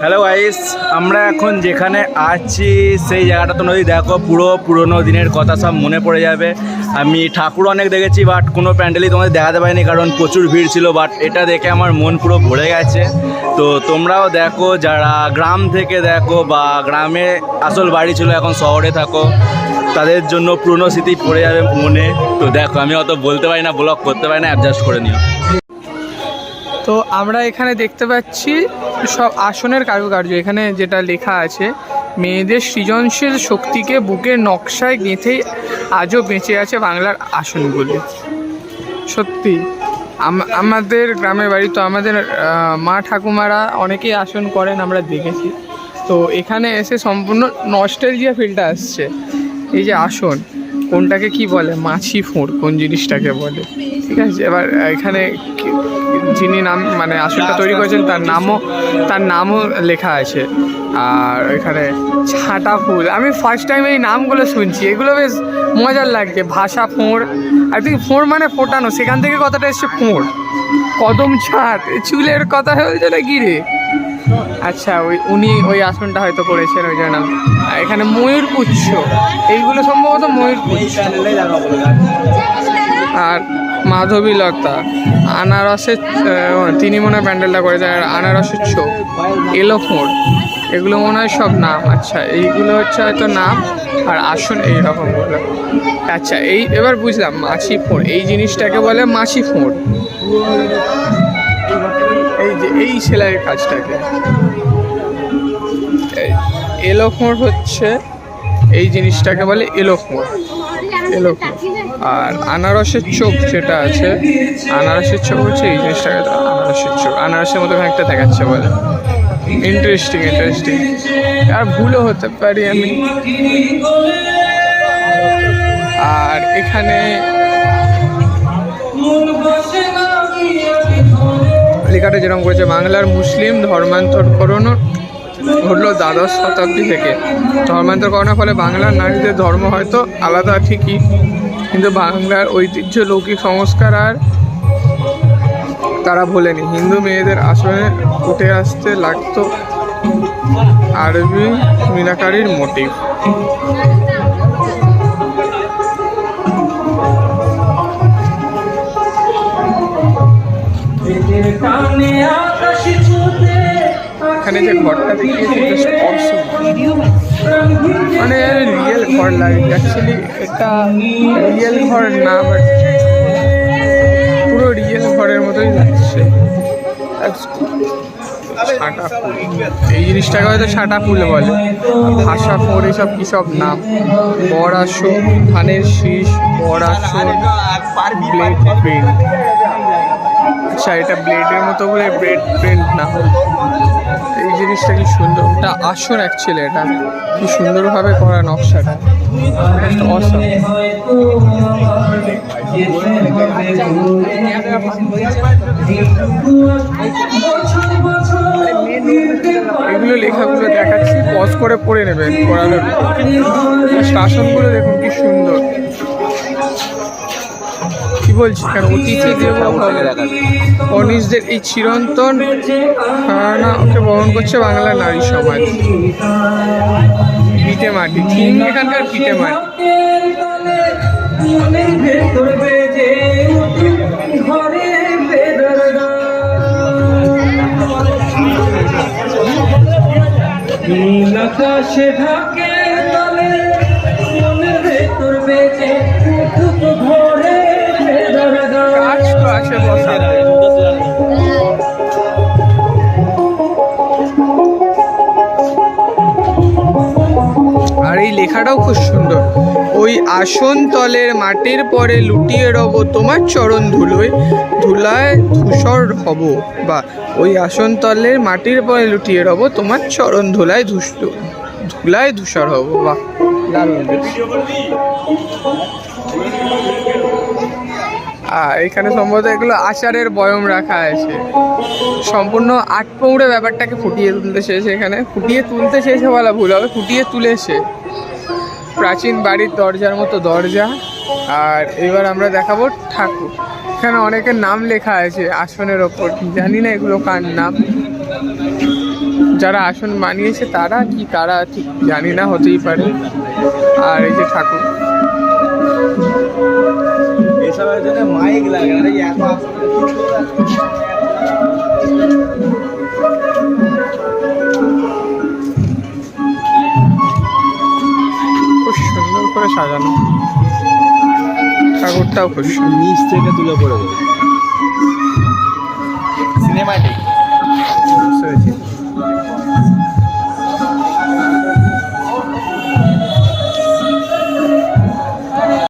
Hello guys, আমরা এখন যেখানে আছি সেই জায়গাটা তোমরা যদি দেখো পুরো পুরোনো দিনের কথা সব মনে পড়ে যাবে। আমি ঠাকুর অনেক দেখেছি, বাট কোনো প্যান্ডেলই তোমাদের দেখাতে পারিনি কারণ প্রচুর ভিড় ছিল। বাট এটা দেখে আমার মন পুরো ভরে গেছে। তো তোমরাও দেখো, যারা গ্রাম থেকে দেখো বা গ্রামে আসল বাড়ি ছিল এখন শহরে থাকো, তাদের জন্য পুরনো স্মৃতি পড়ে যাবে মনে। তো দেখো, আমি অত বলতে পারি না, ব্লগ করতে পারি না, অ্যাডজাস্ট করে নিও। তো আমরা এখানে দেখতে পাচ্ছি সব আসনের কারুকার্য। এখানে যেটা লেখা আছে, মেয়েদের সৃজনশীল শক্তিকে বুকের নকশায় গেঁথেই আজও বেঁচে আছে বাংলার আসনগুলি। সত্যি আমাদের গ্রামের বাড়ি, তো আমাদের মা ঠাকুমারা অনেকেই আসন করেন, আমরা দেখেছি। তো এখানে এসে সম্পূর্ণ নস্টালজিয়া ফিলটা আসছে। এই যে আসন, কোনটাকে কি বলে, মাছি ফোঁড় কোন জিনিসটাকে বলে, ঠিক আছে। এবার এখানে যিনি নাম মানে আসনটা তৈরি করেছেন তার নামও লেখা আছে। আর এখানে ছাঁটা ফুল, আমি ফার্স্ট টাইম এই নামগুলো শুনছি, এগুলো বেশ মজার লাগছে। ভাষা ফোঁড়, আই থিঙ্ক ফোঁড় মানে ফোটানো, সেখান থেকে কথাটা এসছে ফোঁড়। কদম ছাঁট, চুলের কথা হয়েছে না গিরে। আচ্ছা, উনি ওই আসনটা হয়তো করেছেন, ওই জন্য। এখানে ময়ূরপুচ্ছ, এইগুলো সম্ভবত ময়ূরপুচ্ছ। আর মাধবীলতা, আনারসের, তিনি মনে হয় প্যান্ডেলটা করেছেন। আর আনারসের চোখ, এলোফোঁড়, এগুলো মনে হয় সব নাম। আচ্ছা, এইগুলো হচ্ছে হয়তো নাম, আর আসন এইরকমগুলো। আচ্ছা, এবার বুঝলাম, মাছি ফোঁড় এই জিনিসটাকে বলে মাছি ফোঁড়। এই যে এই সেলাইয়ের কাজটাকে এলোফোঁড় হচ্ছে, এই জিনিসটাকে বলে এলোফোঁড়। আর আনারসের চোখ যেটা আছে, আনারসের চোখ হচ্ছে এই জিনিসটাকে, আনারসের চোখ আনারসের মতো একটা দেখাচ্ছে বলে। ইন্টারেস্টিং। আর ভুলও হতে পারি আমি। আর এখানে লেখাটা যেরকম করেছে, বাংলার মুসলিম ধর্মান্তরকরণ ঘটল দ্বাদশ শতাব্দী থেকে। ধর্মান্তর করার ফলে বাংলার নারীদের ধর্ম হয়তো আলাদা ঠিকই, কিন্তু বাংলার ঐতিহ্য, লৌকিক সংস্কার আর তারা ভোলেনি। হিন্দু মেয়েদের আসনে উঠে আসতে লাগতো আরবি মিনাকারির মোটিভ। এখানে যে ঘরটা দেখিয়েছে, মানে রিয়েল ঘর লাগে। অ্যাকচুয়ালি এটা রিয়েল ঘর না, বাট পুরো রিয়েল ঘরের মতোই লাগছে। ছাঁটা ফুল, এই জিনিসটাকে হয়তো ছাঁটা ফুল বলে। ভাষা ফোঁড়, এসব কী সব নাম। বর আসন, ধানের শীষ, বর আসন, ব্লেড প্রিন্ট। আচ্ছা, এটা ব্লেডের মতো বলে ব্লেড প্রিন্ট না। এই জিনিসটা কি সুন্দর, এটা আসন অ্যাকচুয়ালি, এটা কি সুন্দরভাবে করা নকশাটা, অসাম। এগুলো লেখাগুলো দেখাচ্ছি, পজ করে পড়ে নেবেন পড়ানোর। আসনগুলো দেখুন কি সুন্দর। কি বলছি, কেন অতিথি দেব অনিশদের এই চিরন্তন না ওকে বহন করছে বাংলার নারী সমাজ। পিঠে মাটি, থিম এখানকার পিঠে মাটি। আকাশে ঢাকে তলে মনের ভেতর বেজে ঘরে আছে বসাতে। আর এই লেখাটাও খুব সুন্দর। ওই আসন তলের মাটির পরে লুটিয়ে রব তোমার চরণ ধুলোয়, ধুলায় ধূসর হব। বা ওই আসন তলের মাটির পরে লুটিয়ে রব তোমার চরণ ধুলায় ধূসর হব। বা এখানে সম্ভবত এগুলো আচারের বয়ম রাখা আছে। সম্পূর্ণ আটপৌড়ে ব্যাপারটাকে ফুটিয়ে তুলতে চেয়েছে। এখানে ফুটিয়ে তুলতে চেয়েছে বলা ভুল হবে, ফুটিয়ে তুলেছে। প্রাচীন বাড়ির দরজার মতো দরজা। আর এবার আমরা দেখাবো ঠাকুর। এখানে অনেকের নাম লেখা আছে আসনের ওপর, জানি না এগুলো কার নাম। যারা আসন বানিয়েছে তারা কি কারা ঠিক জানি না, হতেই পারে। আর এই যে ঠাকুর, এসবের জন্য মাইক লাগে না, এত আসনে খুব সুন্দর করে সাজানো, ঠাকুরটাও খুব সুন্দর। নিচ থেকে তুলে পড়ে সিনেমাটিক।